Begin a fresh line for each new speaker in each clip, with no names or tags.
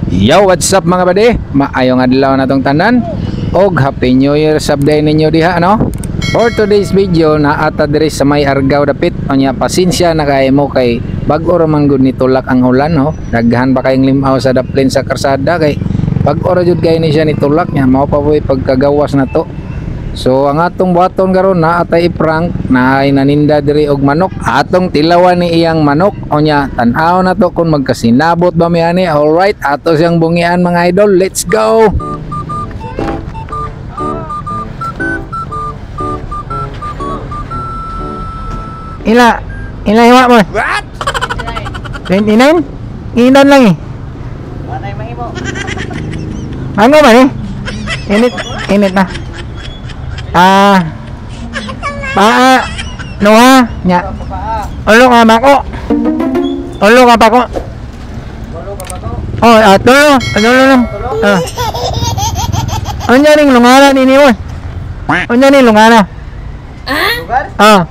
Yo, what's up mga bade? Maayong adlaw na tong tanan og Happy New Year sab day ninyo diha no. For today's video na ata diri sa may Argao dapit onya pasensya na kay mo kay bag-o ra man gud ni tulak ang ulan no. Daghan pa kayong limaw sa daplin sa karsada kay bag-o ra jud kay ni siya ni tulak nya mao pa poy pagkagawas na to. So ang atong buhaton karon na atay i-prank na ay naninda diri og manok. Atong tilawan ni iyang manok. Onya tan-aw na to kung magkasinabot ba mi ani. Alright, ato siyang bungian mga idol. Let's go. Ila iwa mo. What? 29? Inon lang eh.
Manay mahimo.
Ano ba ni? Init na. Noha nya. Ulo ka mako. Ulo ka pa ko. Oh, ato. Ano. Anya ning lungana ni mo? Anya ning lungana?
Lugar?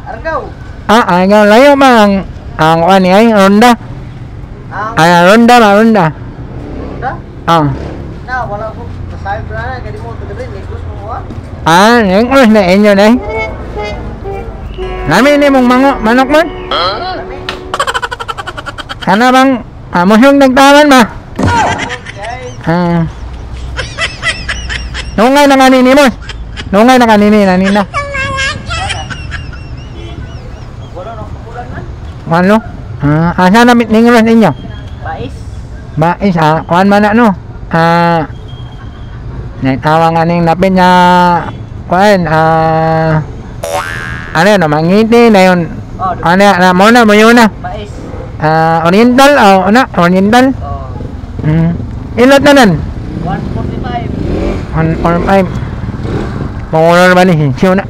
Argao.
Ay layo mang ang ani ay ronda. Ronda.
Ronda?
Ah.
Na wala ko kasay brana kay mo to rin ikos mo wa.
Yung oras na inyo na eh. Nami ni mong manok man? Kana bang musyong nagtaman ma? Nungay na kanini mo? Nungay na kanini, nanina.
Wala na kukulan man.
Ano? Asa na ningulas ninyo?
Bais.
Kuhan man na no? Nagtawang aning napin niya kuhan, ano yun, mangiti na yun. Ano na, muna mo yun na.
Bais.
Oriental, oriental. Ilot na nan?
145.
145. Pangulo ba ni Hinsyo na?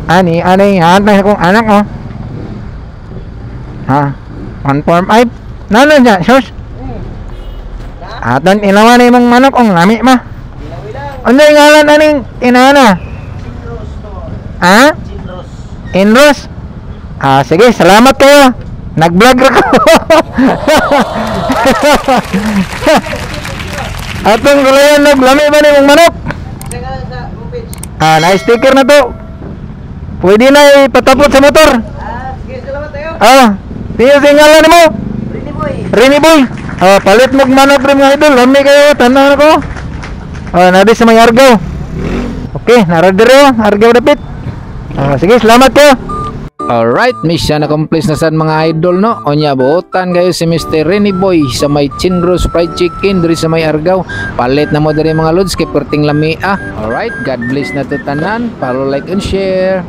Ani hatay akong anak oh. 145. Nano dyan, sus? Aton ilawan na yung manok ong lami ma. Ano yung ngalan aning inana? Inros. Sige, salamat kayo. Nag-vlog ako. Atong gulayan naglami ba ni mong manok? Na-sticker na to. Pwede na ipatapot sa motor.
Sige, salamat tayo.
Tiyo singalan mo. Rini boy. Palit mong manok rin mga idol. Lami kayo, tanaw na ko. Nabi sa may Argao. Okay, naradero, Argao dapit. Sige, salamat kayo. Alright, mission accomplished na sad mga idol no. Onya buotan kayo si Mr. Renny Boy sa may Chinros Fried Chicken diri sa may Argao. Palit na mo diri mga lods kay perting lami. Alright, God bless na to tanan. Follow, like and share.